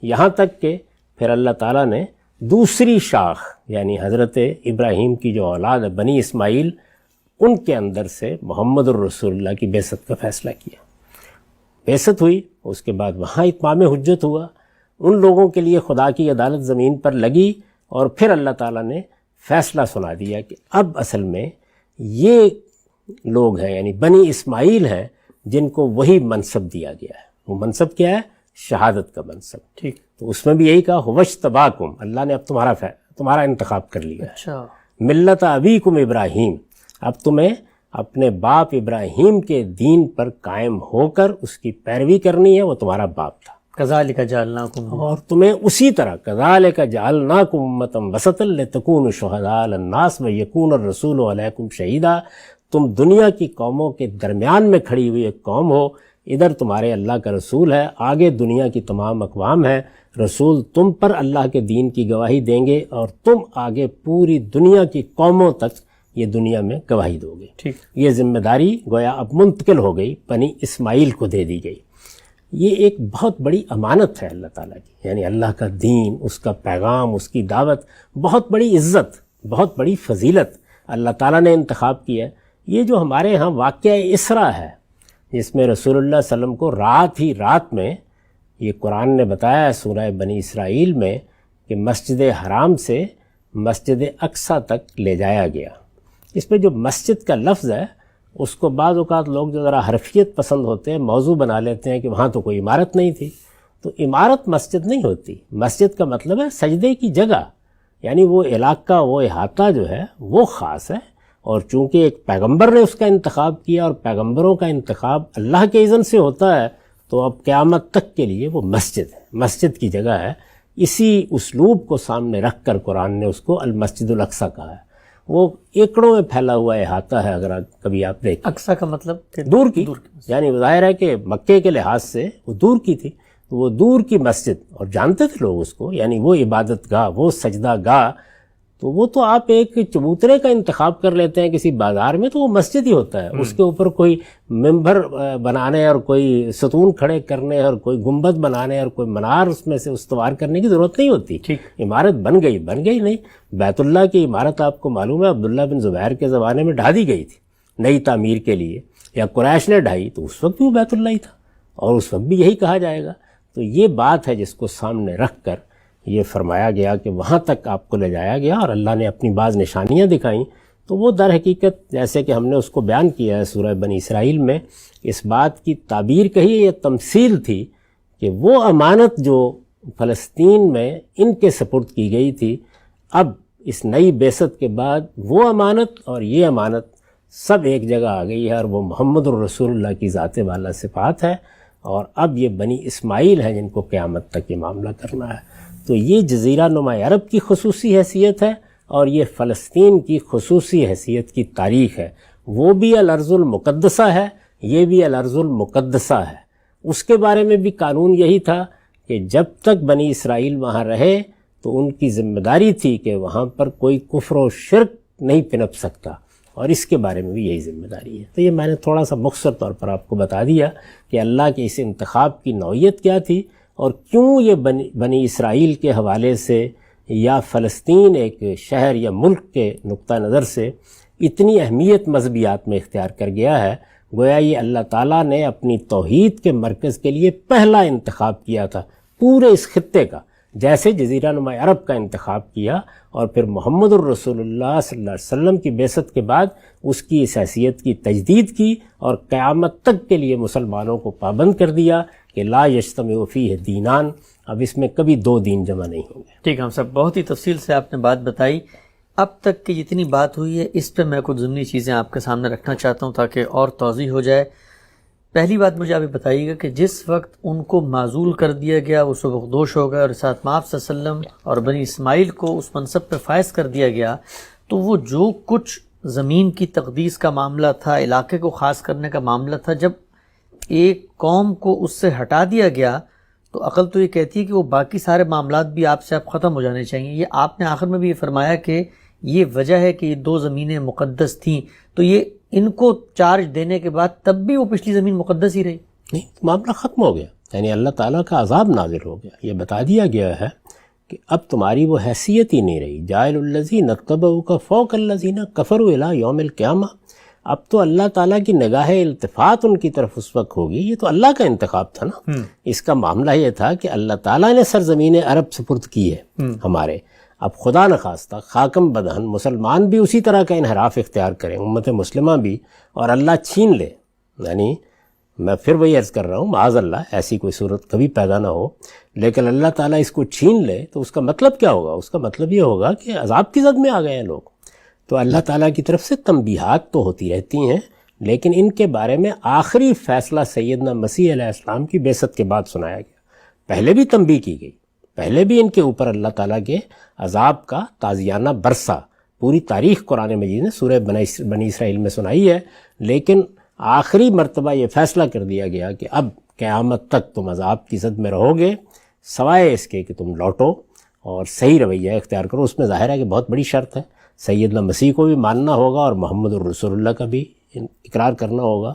یہاں تک کہ پھر اللہ تعالیٰ نے دوسری شاخ یعنی حضرت ابراہیم کی جو اولاد ہے بنی اسماعیل، ان کے اندر سے محمد الرسول اللہ کی بعثت کا فیصلہ کیا. بعثت ہوئی، اس کے بعد وہاں اتمام حجت ہوا، ان لوگوں کے لیے خدا کی عدالت زمین پر لگی، اور پھر اللہ تعالیٰ نے فیصلہ سنا دیا کہ اب اصل میں یہ لوگ ہیں یعنی بنی اسماعیل ہیں جن کو وہی منصب دیا گیا ہے. وہ منصب کیا ہے؟ شہادت کا منصب. ٹھیک. تو اس میں بھی یہی کہا ہوجتباکم، اللہ نے اب تمہارا انتخاب کر لیا. اچھا. ملت ابیکم ابراہیم، اب تمہیں اپنے باپ ابراہیم کے دین پر قائم ہو کر اس کی پیروی کرنی ہے، وہ تمہارا باپ تھا. کذالک جعلناکم، اور تمہیں اسی طرح کذالک جعلناکم امۃ وسطا لتکونوا شہداء علی الناس ویکون الرسول علیکم شہیدا. تم دنیا کی قوموں کے درمیان میں کھڑی ہوئی ایک قوم ہو، ادھر تمہارے اللہ کا رسول ہے، آگے دنیا کی تمام اقوام ہیں، رسول تم پر اللہ کے دین کی گواہی دیں گے، اور تم آگے پوری دنیا کی قوموں تک یہ دنیا میں گواہی دو گے. ٹھیک. یہ ذمہ داری گویا اب منتقل ہو گئی، بنی اسماعیل کو دے دی گئی. یہ ایک بہت بڑی امانت ہے اللہ تعالیٰ کی، یعنی اللہ کا دین، اس کا پیغام، اس کی دعوت، بہت بڑی عزت، بہت بڑی فضیلت اللہ تعالیٰ نے انتخاب کی ہے. یہ جو ہمارے ہاں واقعہ اسرا ہے جس میں رسول اللہ صلی اللہ علیہ وسلم کو رات ہی رات میں، یہ قرآن نے بتایا ہے سورہ بنی اسرائیل میں، کہ مسجد حرام سے مسجد اقصیٰ تک لے جایا گیا. اس میں جو مسجد کا لفظ ہے اس کو بعض اوقات لوگ جو ذرا حرفیت پسند ہوتے ہیں موضوع بنا لیتے ہیں کہ وہاں تو کوئی عمارت نہیں تھی. تو عمارت مسجد نہیں ہوتی. مسجد کا مطلب ہے سجدے کی جگہ، یعنی وہ علاقہ، وہ احاطہ جو ہے وہ خاص ہے. اور چونکہ ایک پیغمبر نے اس کا انتخاب کیا، اور پیغمبروں کا انتخاب اللہ کے اذن سے ہوتا ہے، تو اب قیامت تک کے لیے وہ مسجد ہے، مسجد کی جگہ ہے. اسی اسلوب کو سامنے رکھ کر قرآن نے اس کو المسجد الاقصیٰ کہا ہے. وہ ایکڑوں میں پھیلا ہوا احاطہ ہے. اگر کبھی آپ دیکھیں، اقصیٰ کا مطلب دور کی، یعنی ظاہر ہے کہ مکے کے لحاظ سے وہ دور کی تھی، تو وہ دور کی مسجد، اور جانتے تھے لوگ اس کو، یعنی وہ عبادت گاہ، وہ سجدہ گاہ. تو وہ تو آپ ایک چبوترے کا انتخاب کر لیتے ہیں کسی بازار میں، تو وہ مسجد ہی ہوتا ہے. اس کے اوپر کوئی ممبر بنانے اور کوئی ستون کھڑے کرنے اور کوئی گنبد بنانے اور کوئی منار اس میں سے استوار کرنے کی ضرورت نہیں ہوتی. عمارت بن گئی نہیں. بیت اللہ کی عمارت آپ کو معلوم ہے عبداللہ بن زبیر کے زمانے میں ڈھا دی گئی تھی نئی تعمیر کے لیے، یا قریش نے ڈھائی، تو اس وقت بھی وہ بیت اللہ ہی تھا، اور اس وقت بھی یہی کہا جائے گا. تو یہ بات ہے جس کو سامنے رکھ کر یہ فرمایا گیا کہ وہاں تک آپ کو لے جایا گیا، اور اللہ نے اپنی بعض نشانیاں دکھائیں. تو وہ در حقیقت جیسے کہ ہم نے اس کو بیان کیا ہے سورہ بنی اسرائیل میں، اس بات کی تعبیر کہی، یہ تمثیل تھی کہ وہ امانت جو فلسطین میں ان کے سپرد کی گئی تھی، اب اس نئی بعثت کے بعد وہ امانت اور یہ امانت سب ایک جگہ آ گئی ہے، اور وہ محمد الرسول اللہ کی ذات والا صفات ہے. اور اب یہ بنی اسماعیل ہیں جن کو قیامت تک یہ معاملہ کرنا ہے. تو یہ جزیرہ نما عرب کی خصوصی حیثیت ہے، اور یہ فلسطین کی خصوصی حیثیت کی تاریخ ہے. وہ بھی الارض المقدسہ ہے، یہ بھی الارض المقدسہ ہے. اس کے بارے میں بھی قانون یہی تھا کہ جب تک بنی اسرائیل وہاں رہے تو ان کی ذمہ داری تھی کہ وہاں پر کوئی کفر و شرک نہیں پنپ سکتا، اور اس کے بارے میں بھی یہی ذمہ داری ہے. تو یہ میں نے تھوڑا سا مختصر طور پر آپ کو بتا دیا کہ اللہ کے اس انتخاب کی نوعیت کیا تھی، اور کیوں یہ بنی اسرائیل کے حوالے سے یا فلسطین ایک شہر یا ملک کے نقطہ نظر سے اتنی اہمیت مذہبیات میں اختیار کر گیا ہے، گویا یہ اللہ تعالیٰ نے اپنی توحید کے مرکز کے لیے پہلا انتخاب کیا تھا پورے اس خطے کا، جیسے جزیرہ نما عرب کا انتخاب کیا، اور پھر محمد الرسول اللہ صلی اللہ علیہ وسلم کی بعثت کے بعد اس کی اس حیثیت کی تجدید کی، اور قیامت تک کے لیے مسلمانوں کو پابند کر دیا کہ لا یجتمع فیہ دینان، اب اس میں کبھی دو دین جمع نہیں ہوں گے۔ ٹھیک ہے، ہم سب بہت ہی تفصیل سے آپ نے بات بتائی۔ اب تک کی جتنی بات ہوئی ہے اس پہ میں کچھ ضمنی چیزیں آپ کے سامنے رکھنا چاہتا ہوں تاکہ اور توضیح ہو جائے۔ پہلی بات مجھے آپ بتائیے گا کہ جس وقت ان کو معزول کر دیا گیا، وہ سبکدوش ہو گئے، اور ساتھ آپ صلی اللہ علیہ وسلم اور بنی اسماعیل کو اس منصب پہ فائز کر دیا گیا، تو وہ جو کچھ زمین کی تقدیس کا معاملہ تھا، علاقے کو خاص کرنے کا معاملہ تھا، جب ایک قوم کو اس سے ہٹا دیا گیا تو عقل تو یہ کہتی ہے کہ وہ باقی سارے معاملات بھی آپ سے اب ختم ہو جانے چاہیے۔ یہ آپ نے آخر میں بھی یہ فرمایا کہ یہ وجہ ہے کہ یہ دو زمینیں مقدس تھیں، تو یہ ان کو چارج دینے کے بعد تب بھی وہ پچھلی زمین مقدس ہی رہی؟ نہیں، معاملہ ختم ہو گیا، یعنی اللہ تعالیٰ کا عذاب نازل ہو گیا۔ یہ بتا دیا گیا ہے کہ اب تمہاری وہ حیثیت ہی نہیں رہی، جاعل الذین اتبعوک فوق الذین کفروا الی یوم القیامہ۔ اب تو اللہ تعالیٰ کی نگاہ التفات ان کی طرف اس وقت ہوگی، یہ تو اللہ کا انتخاب تھا نا۔ اس کا معاملہ یہ تھا کہ اللہ تعالیٰ نے سرزمین عرب سپرد کی ہے ہمارے، اب خدا نخواستہ خاکم بدہن مسلمان بھی اسی طرح کا انحراف اختیار کریں، امت مسلمہ بھی، اور اللہ چھین لے، یعنی میں پھر وہی عرض کر رہا ہوں معاذ اللہ ایسی کوئی صورت کبھی پیدا نہ ہو، لیکن اللہ تعالیٰ اس کو چھین لے تو اس کا مطلب کیا ہوگا؟ اس کا مطلب یہ ہوگا کہ عذاب کی زد میں آ گئے ہیں لوگ۔ تو اللہ تعالیٰ کی طرف سے تنبیہات تو ہوتی رہتی ہیں، لیکن ان کے بارے میں آخری فیصلہ سیدنا مسیح علیہ السلام کی بعثت کے بعد سنایا گیا۔ پہلے بھی تنبیہ کی گئی، پہلے بھی ان کے اوپر اللہ تعالیٰ کے عذاب کا تازیانہ برسا، پوری تاریخ قرآن مجید نے سورہ بنی اسرائیل میں سنائی ہے، لیکن آخری مرتبہ یہ فیصلہ کر دیا گیا کہ اب قیامت تک تم عذاب کی زد میں رہو گے، سوائے اس کے کہ تم لوٹو اور صحیح رویہ اختیار کرو۔ اس میں ظاہر ہے کہ بہت بڑی شرط ہے، سیدنا مسیح کو بھی ماننا ہوگا اور محمد الرسول اللہ کا بھی اقرار کرنا ہوگا۔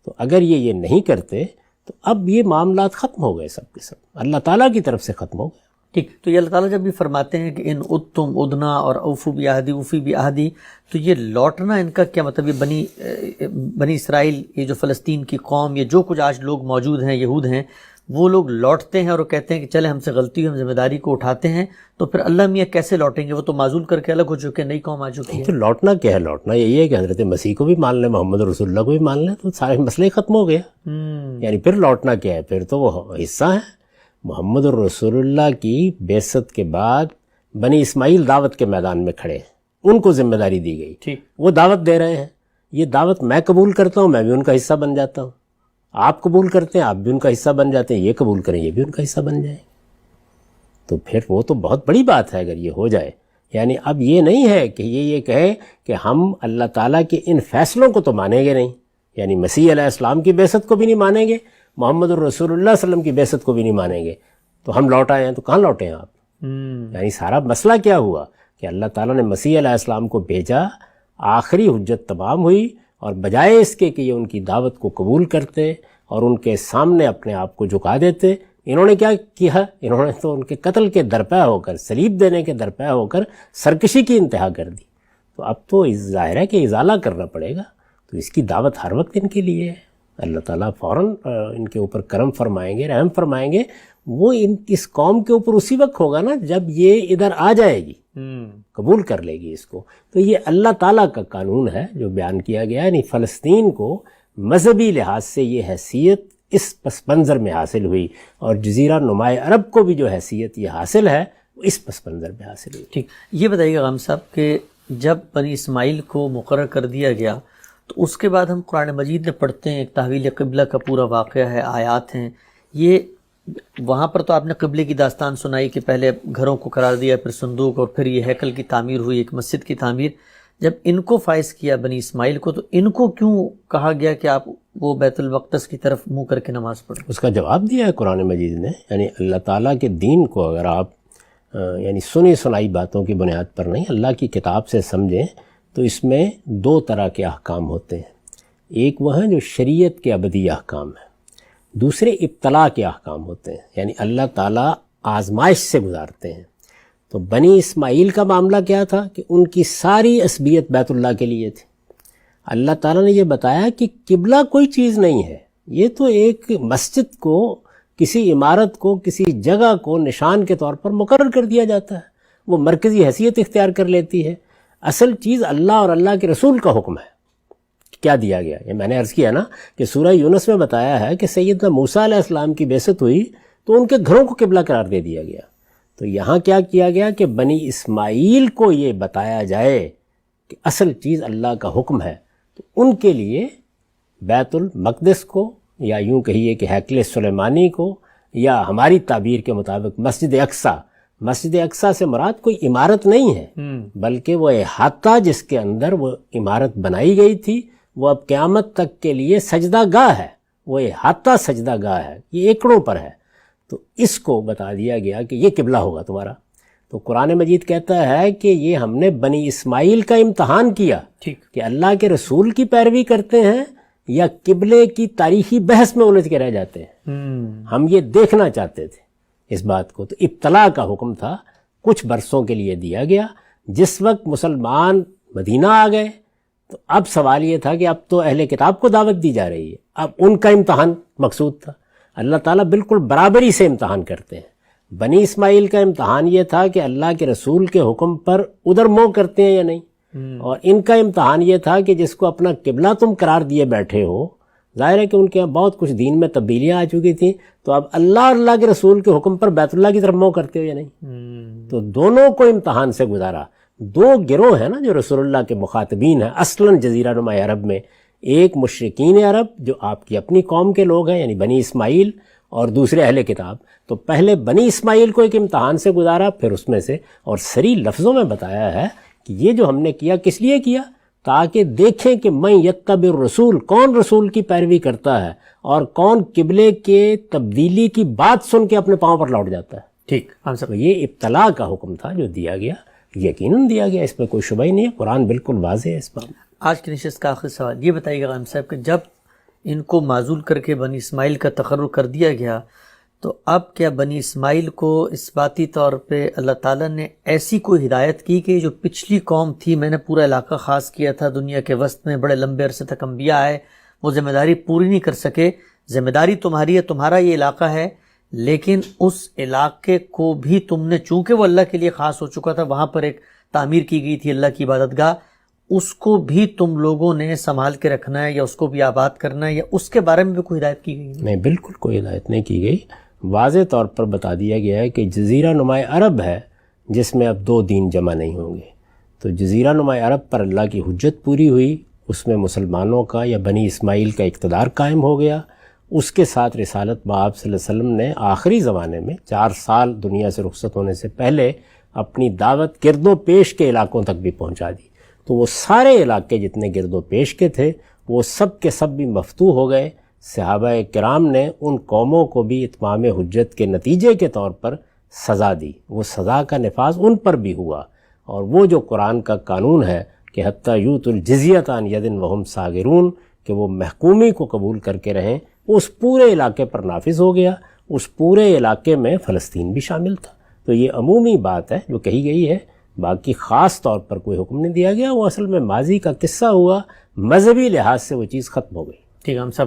تو اگر یہ نہیں کرتے تو اب یہ معاملات ختم ہو گئے، سب کے سب اللہ تعالیٰ کی طرف سے ختم ہو گئے۔ ٹھیک، تو یہ اللہ تعالیٰ جب بھی فرماتے ہیں کہ ان ادتم ادنا اور اوفو بعہدی اوفی بعہدی، تو یہ لوٹنا ان کا کیا مطلب؟ یہ بنی اسرائیل، یہ جو فلسطین کی قوم، یہ جو کچھ آج لوگ موجود ہیں، یہود ہیں، وہ لوگ لوٹتے ہیں اور وہ کہتے ہیں کہ چلے ہم سے غلطی ہوئی، ہم ذمہ داری کو اٹھاتے ہیں، تو پھر اللہ میاں کیسے لوٹیں گے؟ وہ تو معزول کر کے الگ ہو چکے، نئی قوم آ چکی ہے۔ تو لوٹنا کیا ہے؟ لوٹنا یہی ہے کہ حضرت مسیح کو بھی مان لیں، محمد رسول اللہ کو بھی مان لیں، تو سارے مسئلے ختم ہو گیا۔ یعنی پھر لوٹنا کیا ہے؟ پھر تو وہ حصہ ہے محمد الرسول اللہ کی بعثت کے بعد بنی اسماعیل دعوت کے میدان میں کھڑے ہیں، ان کو ذمہ داری دی گئی، ٹھیک، وہ دعوت دے رہے ہیں، یہ دعوت میں قبول کرتا ہوں، میں بھی ان کا حصہ بن جاتا ہوں، آپ قبول کرتے ہیں، آپ بھی ان کا حصہ بن جاتے ہیں، یہ قبول کریں، یہ بھی ان کا حصہ بن جائیں، تو پھر وہ تو بہت بڑی بات ہے اگر یہ ہو جائے۔ یعنی اب یہ نہیں ہے کہ یہ کہے کہ ہم اللہ تعالیٰ کے ان فیصلوں کو تو مانیں گے نہیں، یعنی مسیح علیہ السلام کی بعثت کو بھی نہیں مانیں گے، محمد الرسول اللہ صلی اللہ علیہ وسلم کی بعثت کو بھی نہیں مانیں گے، تو ہم لوٹ آئے ہیں، تو کہاں لوٹے ہیں آپ؟ یعنی سارا مسئلہ کیا ہوا کہ اللہ تعالیٰ نے مسیح علیہ السلام کو بھیجا، آخری حجت تمام ہوئی، اور بجائے اس کے کہ یہ ان کی دعوت کو قبول کرتے اور ان کے سامنے اپنے آپ کو جھکا دیتے، انہوں نے کیا کیا؟ انہوں نے تو ان کے قتل کے درپے ہو کر، صلیب دینے کے درپے ہو کر سرکشی کی انتہا کر دی۔ تو اب تو ظاہر ہے کہ ازالہ کرنا پڑے گا، تو اس کی دعوت ہر وقت ان کے لیے ہے۔ اللہ تعالیٰ فوراً ان کے اوپر کرم فرمائیں گے، رحم فرمائیں گے، وہ اس قوم کے اوپر اسی وقت ہوگا نا جب یہ ادھر آ جائے گی، قبول کر لے گی اس کو۔ تو یہ اللہ تعالیٰ کا قانون ہے جو بیان کیا گیا، یعنی فلسطین کو مذہبی لحاظ سے یہ حیثیت اس پس منظر میں حاصل ہوئی، اور جزیرہ نمائے عرب کو بھی جو حیثیت یہ حاصل ہے وہ اس پس منظر میں حاصل ہوئی۔ ٹھیک، یہ بتائیے گا غام صاحب کہ جب بنی اسماعیل کو مقرر کر دیا گیا تو اس کے بعد ہم قرآن مجید میں پڑھتے ہیں، ایک تحویل قبلہ کا پورا واقعہ ہے، آیات ہیں، یہ وہاں پر تو آپ نے قبلے کی داستان سنائی کہ پہلے گھروں کو قرار دیا، پھر صندوق، اور پھر یہ ہیکل کی تعمیر ہوئی، ایک مسجد کی تعمیر۔ جب ان کو فائز کیا بنی اسماعیل کو، تو ان کو کیوں کہا گیا کہ آپ وہ بیت المقدس کی طرف منہ کر کے نماز پڑھیں؟ اس کا جواب دیا ہے قرآن مجید نے، یعنی اللہ تعالیٰ کے دین کو اگر آپ یعنی سنی سنائی باتوں کی بنیاد پر نہیں، اللہ کی کتاب سے سمجھیں، تو اس میں دو طرح کے احکام ہوتے ہیں۔ ایک وہ ہیں جو شریعت کے ابدی احکام ہیں، دوسرے ابتلاء کے احکام ہوتے ہیں، یعنی اللہ تعالیٰ آزمائش سے گزارتے ہیں۔ تو بنی اسماعیل کا معاملہ کیا تھا کہ ان کی ساری عصبیت بیت اللہ کے لیے تھی. اللہ تعالیٰ نے یہ بتایا کہ قبلہ کوئی چیز نہیں ہے، یہ تو ایک مسجد کو، کسی عمارت کو، کسی جگہ کو نشان کے طور پر مقرر کر دیا جاتا ہے، وہ مرکزی حیثیت اختیار کر لیتی ہے. اصل چیز اللہ اور اللہ کے رسول کا حکم ہے. کیا دیا گیا؟ یہ میں نے عرض کیا نا کہ سورہ یونس میں بتایا ہے کہ سیدنا موسیٰ علیہ السلام کی بعثت ہوئی تو ان کے گھروں کو قبلہ قرار دے دیا گیا. تو یہاں کیا کیا گیا کہ بنی اسماعیل کو یہ بتایا جائے کہ اصل چیز اللہ کا حکم ہے. تو ان کے لیے بیت المقدس کو، یا یوں کہیے کہ ہیکل سلیمانی کو، یا ہماری تعبیر کے مطابق مسجد اقصیٰ، مسجد اقصیٰ سے مراد کوئی عمارت نہیں ہے بلکہ وہ احاطہ جس کے اندر وہ عمارت بنائی گئی تھی، وہ اب قیامت تک کے لیے سجدہ گاہ ہے، وہ احاطہ سجدہ گاہ ہے، یہ ایکڑوں پر ہے. تو اس کو بتا دیا گیا کہ یہ قبلہ ہوگا تمہارا. تو قرآن مجید کہتا ہے کہ یہ ہم نے بنی اسماعیل کا امتحان کیا کہ اللہ کے رسول کی پیروی کرتے ہیں یا قبلے کی تاریخی بحث میں الجھ کے رہ جاتے ہیں. ہم یہ دیکھنا چاہتے تھے اس بات کو. تو ابتلا کا حکم تھا، کچھ برسوں کے لیے دیا گیا. جس وقت مسلمان مدینہ آ گئے تو اب سوال یہ تھا کہ اب تو اہل کتاب کو دعوت دی جا رہی ہے، اب ان کا امتحان مقصود تھا. اللہ تعالیٰ بالکل برابری سے امتحان کرتے ہیں. بنی اسماعیل کا امتحان یہ تھا کہ اللہ کے رسول کے حکم پر ادھر منہ کرتے ہیں یا نہیں، اور ان کا امتحان یہ تھا کہ جس کو اپنا قبلہ تم قرار دیے بیٹھے ہو، ظاہر ہے کہ ان کے یہاں بہت کچھ دین میں تبدیلیاں آ چکی تھیں، تو اب اللہ اور اللہ کے رسول کے حکم پر بیت اللہ کی طرف منہ کرتے ہو یا نہیں. تو دونوں کو امتحان سے گزارا. دو گروہ ہیں نا جو رسول اللہ کے مخاطبین ہیں اصلاً جزیرہ نما عرب میں، ایک مشرکین عرب جو آپ کی اپنی قوم کے لوگ ہیں یعنی بنی اسماعیل، اور دوسرے اہل کتاب. تو پہلے بنی اسماعیل کو ایک امتحان سے گزارا، پھر اس میں سے، اور صریح لفظوں میں بتایا ہے کہ یہ جو ہم نے کیا کس لیے کیا، تاکہ دیکھیں کہ من یتبع الرسول، کون رسول کی پیروی کرتا ہے اور کون قبلے کے تبدیلی کی بات سن کے اپنے پاؤں پر لوٹ جاتا ہے. ٹھیک، ہم سب یہ ابتلا کا حکم تھا جو دیا گیا، یقیناً دیا گیا، اس میں کوئی شبہ ہی نہیں ہے. قرآن بالکل واضح ہے اس بات میں. آج کی نشست کا آخری سوال یہ بتائیے گا غانم صاحب کہ جب ان کو معزول کر کے بنی اسماعیل کا تقرر کر دیا گیا تو اب کیا بنی اسماعیل کو اس باتی طور پہ اللہ تعالیٰ نے ایسی کوئی ہدایت کی کہ جو پچھلی قوم تھی، میں نے پورا علاقہ خاص کیا تھا، دنیا کے وسط میں بڑے لمبے عرصے تک انبیاء آئے، وہ ذمہ داری پوری نہیں کر سکے، ذمہ داری تمہاری ہے، تمہارا یہ علاقہ ہے، لیکن اس علاقے کو بھی تم نے، چونکہ وہ اللہ کے لیے خاص ہو چکا تھا، وہاں پر ایک تعمیر کی گئی تھی اللہ کی عبادت گاہ، اس کو بھی تم لوگوں نے سنبھال کے رکھنا ہے یا اس کو بھی آباد کرنا ہے، یا اس کے بارے میں بھی کوئی ہدایت کی گئی؟ نہیں، بالکل کوئی ہدایت نہیں کی گئی. واضح طور پر بتا دیا گیا ہے کہ جزیرہ نما عرب ہے جس میں اب دو دین جمع نہیں ہوں گے. تو جزیرہ نما عرب پر اللہ کی حجت پوری ہوئی، اس میں مسلمانوں کا یا بنی اسماعیل کا اقتدار قائم ہو گیا. اس کے ساتھ رسالت بآب صلی اللہ علیہ وسلم نے آخری زمانے میں 4 سال دنیا سے رخصت ہونے سے پہلے اپنی دعوت گرد و پیش کے علاقوں تک بھی پہنچا دی. تو وہ سارے علاقے جتنے گرد و پیش کے تھے وہ سب کے سب بھی مفتوح ہو گئے. صحابہ کرام نے ان قوموں کو بھی اتمام حجت کے نتیجے کے طور پر سزا دی، وہ سزا کا نفاذ ان پر بھی ہوا. اور وہ جو قرآن کا قانون ہے کہ حتیٰ یؤتوا الجزیۃ عن ید وہم صاغرون، کہ وہ محکومی کو قبول کر کے رہیں، اس پورے علاقے پر نافذ ہو گیا. اس پورے علاقے میں فلسطین بھی شامل تھا. تو یہ عمومی بات ہے جو کہی گئی ہے، باقی خاص طور پر کوئی حکم نہیں دیا گیا. وہ اصل میں ماضی کا قصہ ہوا، مذہبی لحاظ سے وہ چیز ختم ہو گئی. ٹھیک ہے، ہم سب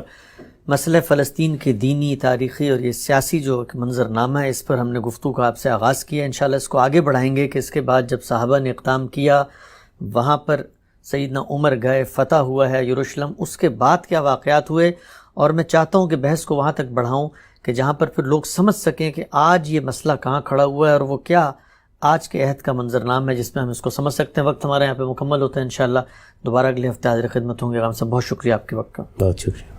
مسئلہ فلسطین کے دینی، تاریخی اور یہ سیاسی جو منظرنامہ ہے، اس پر ہم نے گفتگو کا آپ سے آغاز کیا. انشاءاللہ اس کو آگے بڑھائیں گے کہ اس کے بعد جب صحابہ نے اقدام کیا، وہاں پر سیدنا عمر گئے، فتح ہوا ہے یروشلم، اس کے بعد کیا واقعات ہوئے. اور میں چاہتا ہوں کہ بحث کو وہاں تک بڑھاؤں کہ جہاں پر پھر لوگ سمجھ سکیں کہ آج یہ مسئلہ کہاں کھڑا ہوا ہے اور وہ کیا آج کے عہد کا منظرنامہ ہے جس میں ہم اس کو سمجھ سکتے ہیں. وقت ہمارے یہاں پہ مکمل ہوتا ہے. انشاءاللہ دوبارہ اگلے ہفتے حاضر خدمت ہوں گے. غام صاحب بہت شکریہ آپ کے وقت کا. بہت شکریہ.